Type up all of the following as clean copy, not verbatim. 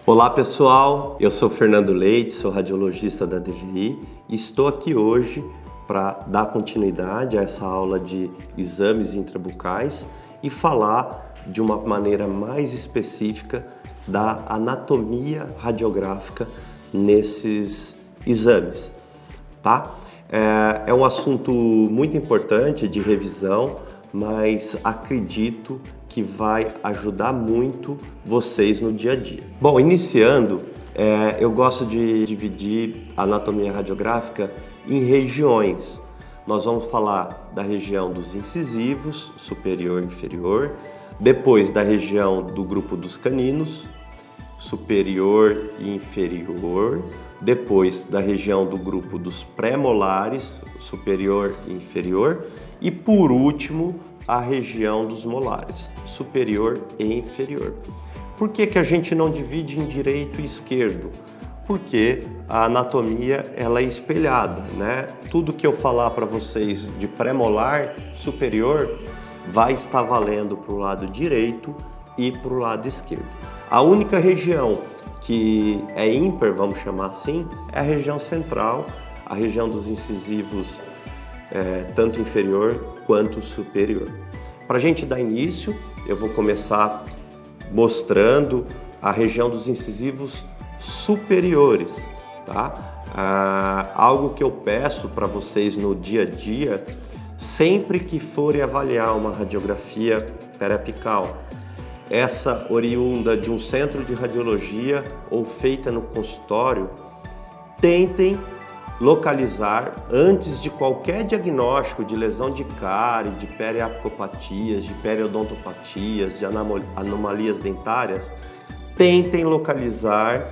Olá pessoal, eu sou Fernando Leite, sou radiologista da DVI e estou aqui hoje para dar continuidade a essa aula de exames intrabucais e falar de uma maneira mais específica da anatomia radiográfica nesses exames, tá? É um assunto muito importante de revisão, mas acredito que vai ajudar muito vocês no dia a dia. Bom, iniciando, eu gosto de dividir a anatomia radiográfica em regiões. Nós vamos falar da região dos incisivos, superior e inferior, depois da região do grupo dos caninos, superior e inferior, depois da região do grupo dos pré-molares, superior e inferior, e por último, a região dos molares, superior e inferior. Por que a gente não divide em direito e esquerdo? Porque a anatomia ela é espelhada, né? Tudo que eu falar para vocês de pré-molar superior vai estar valendo para o lado direito e para o lado esquerdo. A única região que é ímpar, vamos chamar assim, é a região central, a região dos incisivos tanto inferior quanto superior. Para a gente dar início, eu vou começar mostrando a região dos incisivos superiores, tá? Algo que eu peço para vocês no dia a dia, sempre que forem avaliar uma radiografia periapical, essa oriunda de um centro de radiologia ou feita no consultório, tentem localizar antes de qualquer diagnóstico de lesão de cárie, de periapicopatias, de periodontopatias, de anomalias dentárias, tentem localizar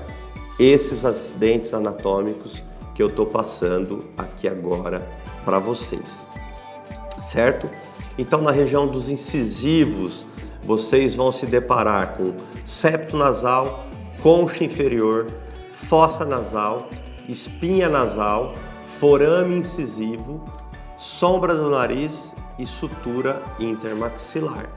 esses acidentes anatômicos que eu estou passando aqui agora para vocês, certo? Então, na região dos incisivos, vocês vão se deparar com septo nasal, concha inferior, fossa nasal, espinha nasal, forame incisivo, sombra do nariz e sutura intermaxilar.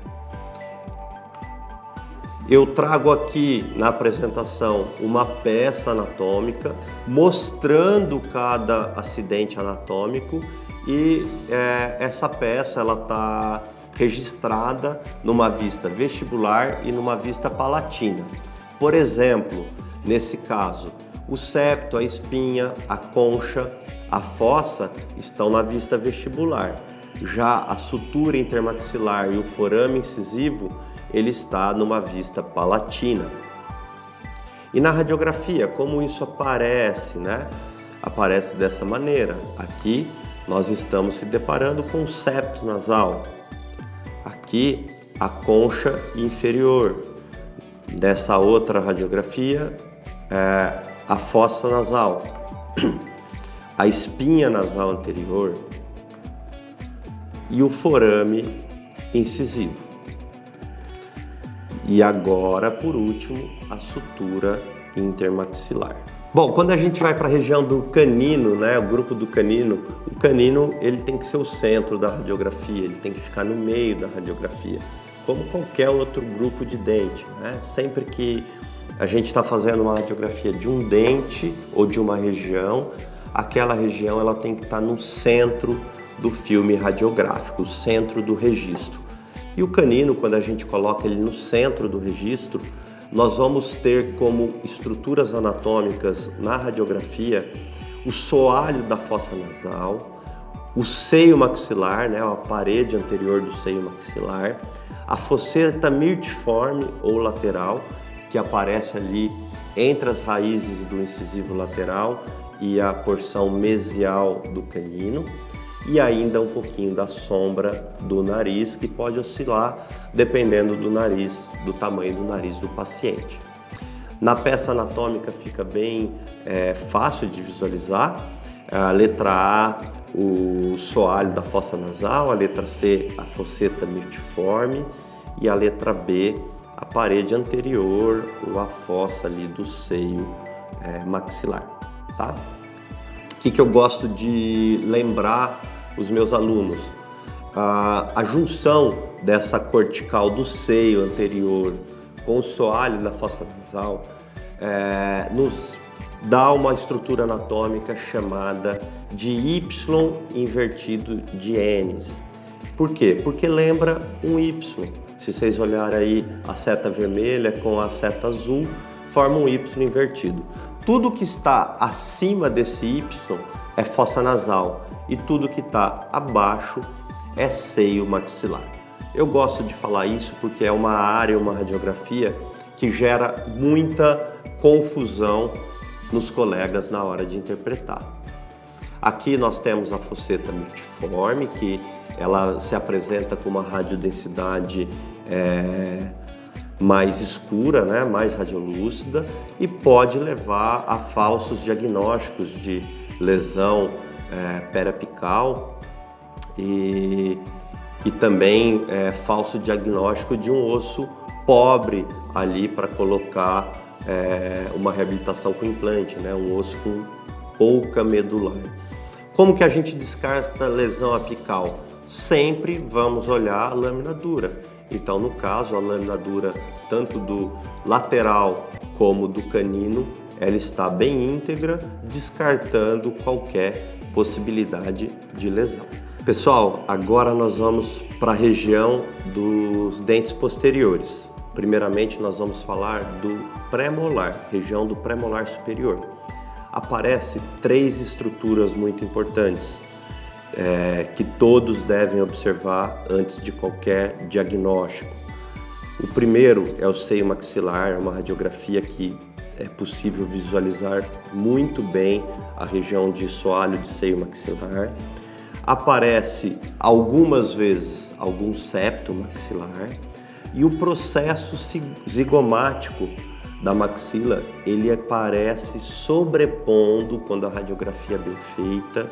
Eu trago aqui na apresentação uma peça anatômica mostrando cada acidente anatômico e essa peça ela está registrada numa vista vestibular e numa vista palatina. Por exemplo, nesse caso, o septo, a espinha, a concha, a fossa estão na vista vestibular. Já a sutura intermaxilar e o forame incisivo, ele está numa vista palatina. E na radiografia, como isso aparece, né? Aparece dessa maneira. Aqui nós estamos se deparando com o septo nasal. Aqui a concha inferior. Dessa outra radiografia, a fossa nasal, a espinha nasal anterior e o forame incisivo. E agora, por último, a sutura intermaxilar. Bom, quando a gente vai para a região do canino, né, o grupo do canino, o canino ele tem que ser o centro da radiografia, ele tem que ficar no meio da radiografia, como qualquer outro grupo de dente, né? Sempre que a gente está fazendo uma radiografia de um dente ou de uma região, aquela região ela tem que estar no centro do filme radiográfico, o centro do registro. E o canino, quando a gente coloca ele no centro do registro, nós vamos ter como estruturas anatômicas na radiografia o soalho da fossa nasal, o seio maxilar, né, a parede anterior do seio maxilar, a fosseta mirtiforme ou lateral, que aparece ali entre as raízes do incisivo lateral e a porção mesial do canino, e ainda um pouquinho da sombra do nariz, que pode oscilar dependendo do nariz, do tamanho do nariz do paciente. Na peça anatômica fica bem fácil de visualizar. A letra A, o soalho da fossa nasal, a letra C, a fosseta mirtiforme, e a letra B, a parede anterior ou a fossa ali do seio maxilar, tá? O que eu gosto de lembrar os meus alunos? A junção dessa cortical do seio anterior com o soalho da fossa nasal nos dá uma estrutura anatômica chamada de Y invertido de N's. Por quê? Porque lembra um Y. Se vocês olharem aí a seta vermelha com a seta azul, forma um Y invertido. Tudo que está acima desse Y é fossa nasal e tudo que está abaixo é seio maxilar. Eu gosto de falar isso porque é uma área, uma radiografia que gera muita confusão nos colegas na hora de interpretar. Aqui nós temos a fosseta multiforme, que ela se apresenta com uma radiodensidade mais escura, né, mais radiolúcida, e pode levar a falsos diagnósticos de lesão periapical e também falso diagnóstico de um osso pobre ali para colocar uma reabilitação com implante, né, um osso com pouca medular. Como que a gente descarta a lesão apical? Sempre vamos olhar a lâmina dura. Então, no caso, a lâmina dura, tanto do lateral como do canino, ela está bem íntegra, descartando qualquer possibilidade de lesão. Pessoal, agora nós vamos para a região dos dentes posteriores. Primeiramente, nós vamos falar do pré-molar, região do pré-molar superior. Aparecem 3 estruturas muito importantes que todos devem observar antes de qualquer diagnóstico. O primeiro é o seio maxilar, uma radiografia que é possível visualizar muito bem a região de soalho de seio maxilar. Aparece algumas vezes algum septo maxilar e o processo zigomático da maxila, ele aparece sobrepondo, quando a radiografia é bem feita,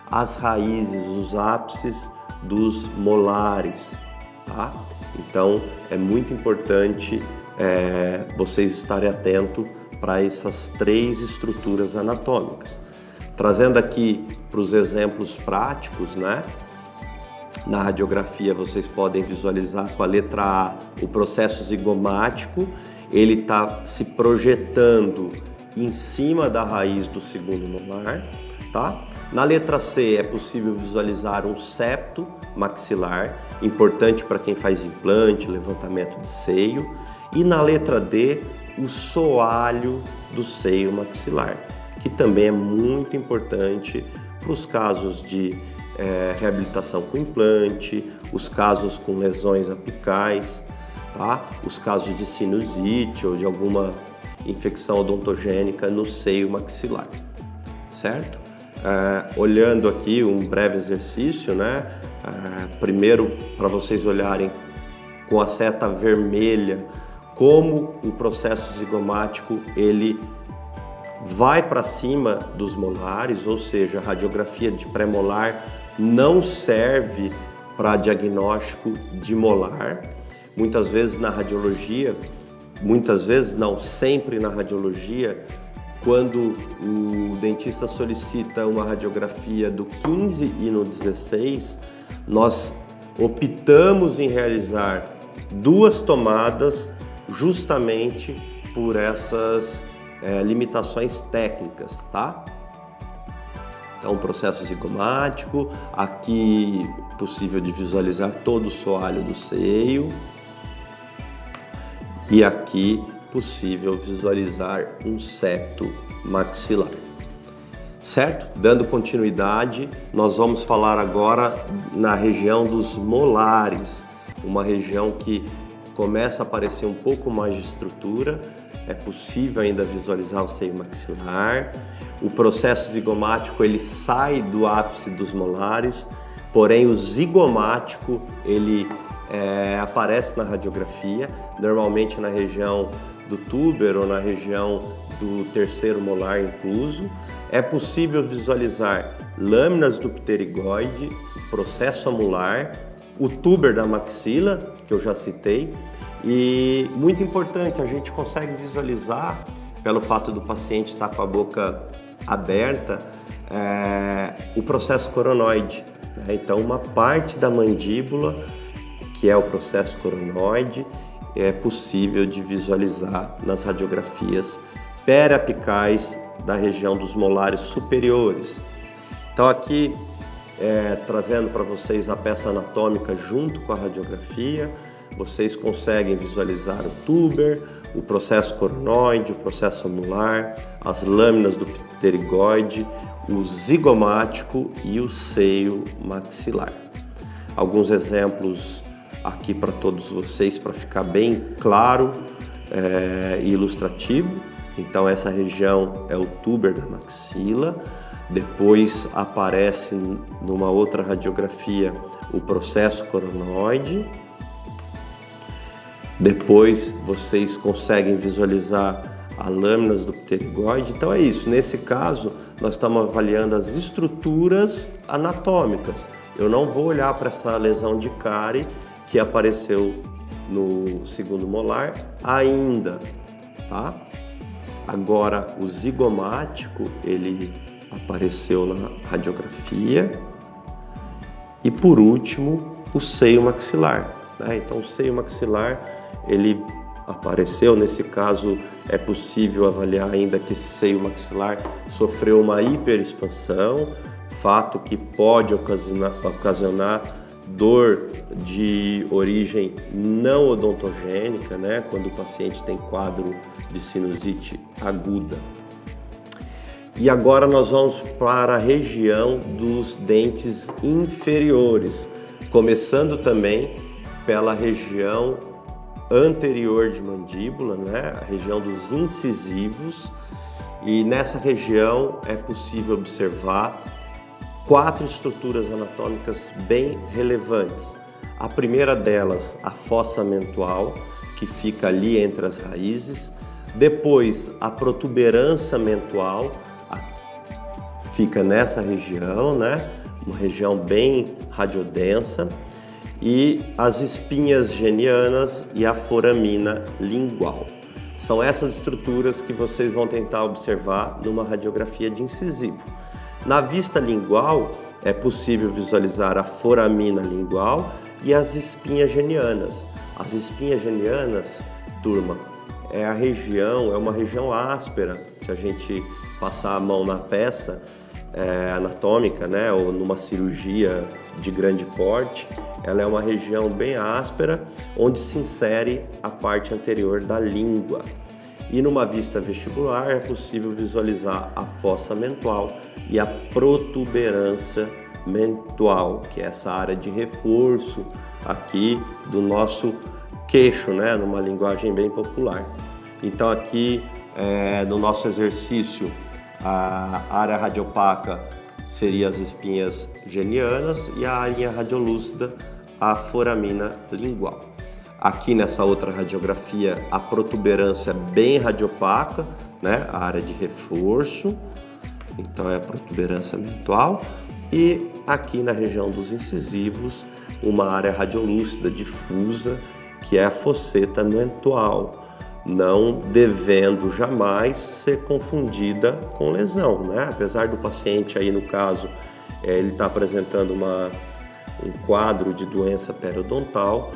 as raízes, os ápices dos molares, tá? Então é muito importante vocês estarem atentos para essas 3 estruturas anatômicas. Trazendo aqui para os exemplos práticos, né? Na radiografia vocês podem visualizar com a letra A o processo zigomático, ele está se projetando em cima da raiz do segundo molar, tá? Na letra C é possível visualizar um septo maxilar, importante para quem faz implante, levantamento de seio. E na letra D, o soalho do seio maxilar, que também é muito importante para os casos de reabilitação com implante, os casos com lesões apicais, tá? Os casos de sinusite ou de alguma infecção odontogênica no seio maxilar, certo? Olhando aqui um breve exercício, né? Primeiro, para vocês olharem com a seta vermelha como o processo zigomático ele vai para cima dos molares, ou seja, a radiografia de pré-molar não serve para diagnóstico de molar. Muitas vezes na radiologia, muitas vezes não, sempre na radiologia, quando o dentista solicita uma radiografia do 15 e no 16, nós optamos em realizar 2 tomadas justamente por essas limitações técnicas, tá? Então, processo zigomático, aqui possível de visualizar todo o soalho do seio e aqui possível visualizar um septo maxilar, certo? Dando continuidade, nós vamos falar agora na região dos molares, uma região que começa a aparecer um pouco mais de estrutura, é possível ainda visualizar o seio maxilar. O processo zigomático ele sai do ápice dos molares, porém o zigomático ele aparece na radiografia, normalmente na região do túber ou na região do terceiro molar incluso. É possível visualizar lâminas do pterigoide, o processo amular, o túber da maxila, que eu já citei, e muito importante, a gente consegue visualizar, pelo fato do paciente estar com a boca aberta, o processo coronoide, né? Então, uma parte da mandíbula, que é o processo coronoide, é possível de visualizar nas radiografias periapicais da região dos molares superiores. Então aqui, trazendo para vocês a peça anatômica junto com a radiografia, vocês conseguem visualizar o túber, o processo coronoide, o processo molar, as lâminas do pterigoide, o zigomático e o seio maxilar. Alguns exemplos aqui para todos vocês, para ficar bem claro e ilustrativo. Então essa região é o túber da maxila. Depois aparece numa outra radiografia o processo coronoide. Depois vocês conseguem visualizar as lâminas do pterigoide. Então é isso, nesse caso nós estamos avaliando as estruturas anatômicas. Eu não vou olhar para essa lesão de cárie que apareceu no segundo molar ainda, tá? Agora o zigomático, ele apareceu na radiografia. E por último, o seio maxilar, né? Então o seio maxilar, ele apareceu, nesse caso é possível avaliar ainda que esse seio maxilar sofreu uma hiperexpansão, fato que pode ocasionar dor de origem não odontogênica, né? Quando o paciente tem quadro de sinusite aguda. E agora nós vamos para a região dos dentes inferiores, começando também pela região anterior de mandíbula, né? A região dos incisivos. E nessa região é possível observar 4 estruturas anatômicas bem relevantes. A primeira delas, a fossa mentual, que fica ali entre as raízes. Depois, a protuberância mentual, fica nessa região, né? Uma região bem radiodensa. E as espinhas genianas e a foramina lingual. São essas estruturas que vocês vão tentar observar numa radiografia de incisivo. Na vista lingual, é possível visualizar a foramina lingual e as espinhas genianas. As espinhas genianas, turma, é uma região áspera. Se a gente passar a mão na peça anatômica, né, ou numa cirurgia de grande porte, ela é uma região bem áspera, onde se insere a parte anterior da língua. E numa vista vestibular é possível visualizar a fossa mentual e a protuberância mentual, que é essa área de reforço aqui do nosso queixo, né, numa linguagem bem popular. Então aqui no nosso exercício, a área radiopaca seria as espinhas genianas e a linha radiolúcida, a foramina lingual. Aqui nessa outra radiografia, a protuberância bem radiopaca, né? A área de reforço, então é a protuberância mentual. E aqui na região dos incisivos, uma área radiolúcida difusa, que é a fosseta mentual, não devendo jamais ser confundida com lesão, né? Apesar do paciente aí no caso, ele está apresentando um quadro de doença periodontal,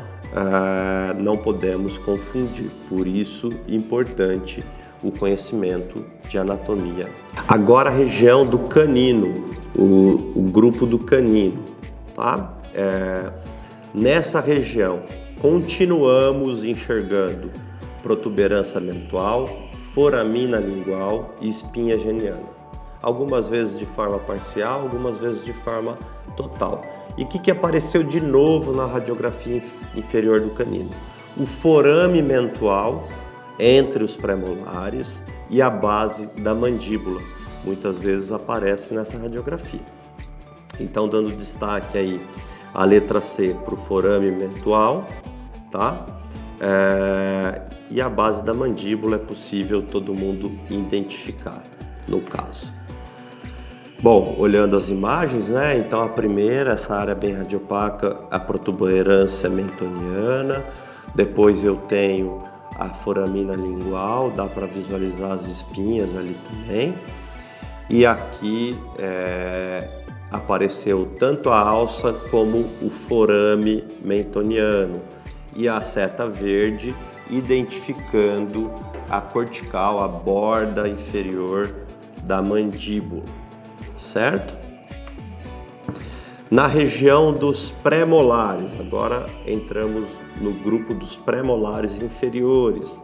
não podemos confundir. Por isso, importante o conhecimento de anatomia. Agora a região do canino, o grupo do canino, tá? Nessa região, continuamos enxergando protuberância mentual, foramina lingual e espinha geniana. Algumas vezes de forma parcial, algumas vezes de forma total. E o que apareceu de novo na radiografia inferior do canino? O forame mentual entre os pré-molares e a base da mandíbula. Muitas vezes aparece nessa radiografia. Então, dando destaque aí a letra C para o forame mentual, tá? E a base da mandíbula é possível todo mundo identificar, no caso. Bom, olhando as imagens, né? Então a primeira, essa área bem radiopaca, a protuberância mentoniana. Depois eu tenho a foramina lingual, dá para visualizar as espinhas ali também. E aqui apareceu tanto a alça como o forame mentoniano. E a seta verde identificando a cortical, a borda inferior da mandíbula, certo? Na região dos pré-molares, agora entramos no grupo dos pré-molares inferiores.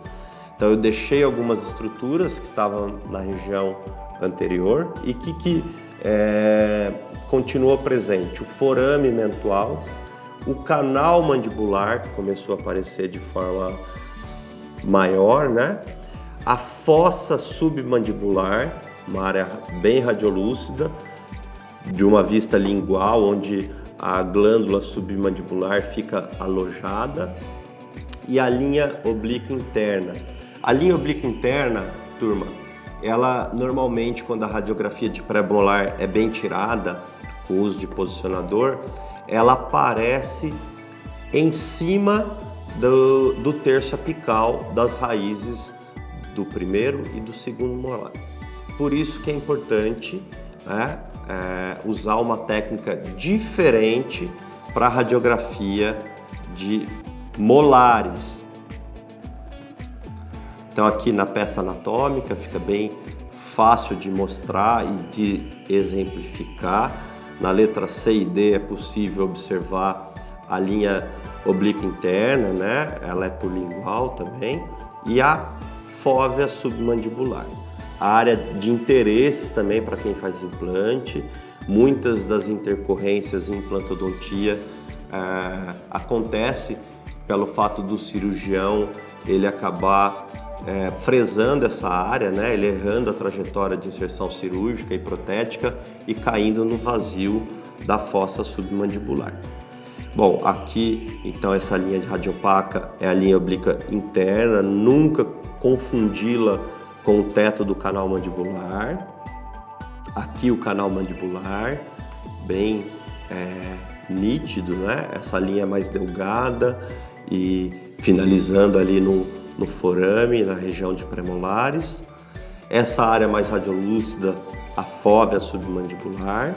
Então eu deixei algumas estruturas que estavam na região anterior e que continuou presente. O forame mentual, o canal mandibular, que começou a aparecer de forma maior, né? A fossa submandibular, uma área bem radiolúcida, de uma vista lingual, onde a glândula submandibular fica alojada, e a linha oblíqua interna. A linha oblíqua interna, turma, ela normalmente, quando a radiografia de pré-molar é bem tirada, com o uso de posicionador, ela aparece em cima do terço apical das raízes do primeiro e do segundo molar. Por isso que é importante, né, usar uma técnica diferente para a radiografia de molares. Então aqui na peça anatômica fica bem fácil de mostrar e de exemplificar. Na letra C e D é possível observar a linha oblíqua interna, né? Ela é polilingual também, e a fóvea submandibular. A área de interesse também para quem faz implante. Muitas das intercorrências em implantodontia acontece pelo fato do cirurgião ele acabar fresando essa área, né? Ele errando a trajetória de inserção cirúrgica e protética e caindo no vazio da fossa submandibular. Bom, aqui então essa linha de radiopaca é a linha oblíqua interna, nunca confundi-la com o teto do canal mandibular. Aqui o canal mandibular, bem nítido, né? Essa linha mais delgada e finalizando ali no forame, na região de pré-molares. Essa área mais radiolúcida, a fóvea submandibular.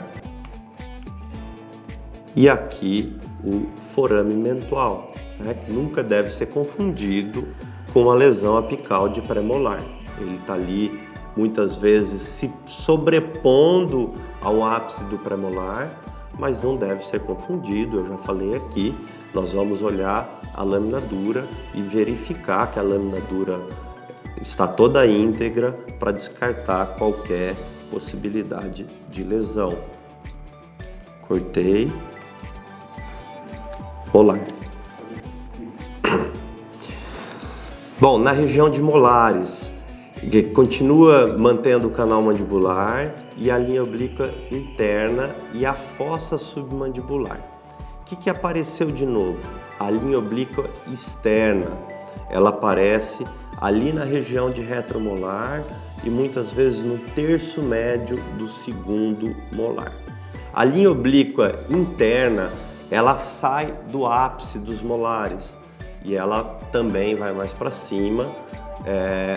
E aqui o forame mentual, né? Que nunca deve ser confundido com a lesão apical de pré-molar. Ele está ali muitas vezes se sobrepondo ao ápice do pré-molar, mas não deve ser confundido. Eu já falei aqui, nós vamos olhar a lâmina dura e verificar que a lâmina dura está toda íntegra para descartar qualquer possibilidade de lesão. Cortei. Molar. Bom, na região de molares, continua mantendo o canal mandibular e a linha oblíqua interna e a fossa submandibular. O que apareceu de novo? A linha oblíqua externa. Ela aparece ali na região de retromolar e muitas vezes no terço médio do segundo molar. A linha oblíqua interna, ela sai do ápice dos molares e ela também vai mais para cima,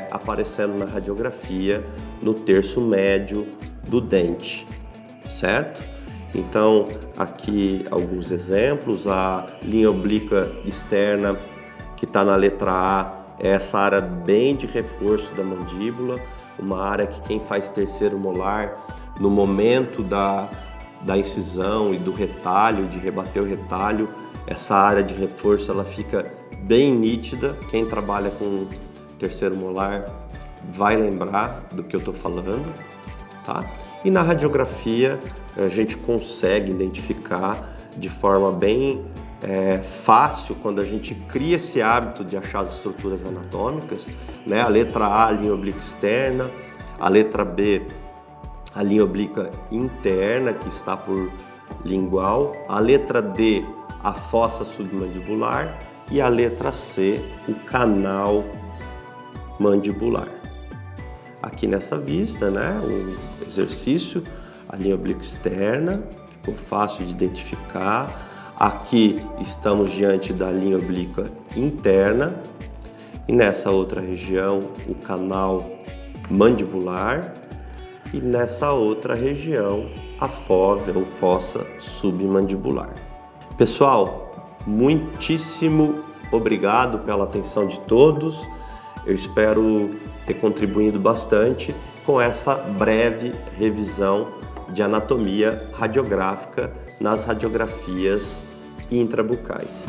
aparecendo na radiografia no terço médio do dente, certo? Então, aqui alguns exemplos. A linha oblíqua externa, que está na letra A, é essa área bem de reforço da mandíbula, uma área que quem faz terceiro molar, no momento da incisão e do retalho, de rebater o retalho, essa área de reforço ela fica bem nítida. Quem trabalha com terceiro molar vai lembrar do que eu estou falando, tá? E na radiografia a gente consegue identificar de forma bem fácil, quando a gente cria esse hábito de achar as estruturas anatômicas, né? A letra A, a linha oblíqua externa, a letra B, a linha oblíqua interna, que está por lingual, a letra D, a fossa submandibular, e a letra C, o canal mandibular. Aqui nessa vista, né, o exercício, a linha oblíqua externa, ficou fácil de identificar. Aqui estamos diante da linha oblíqua interna e nessa outra região o canal mandibular e nessa outra região a fóvea ou fossa submandibular. Pessoal, muitíssimo Obrigado pela atenção de todos. Eu espero ter contribuído bastante com essa breve revisão de anatomia radiográfica nas radiografias intrabucais.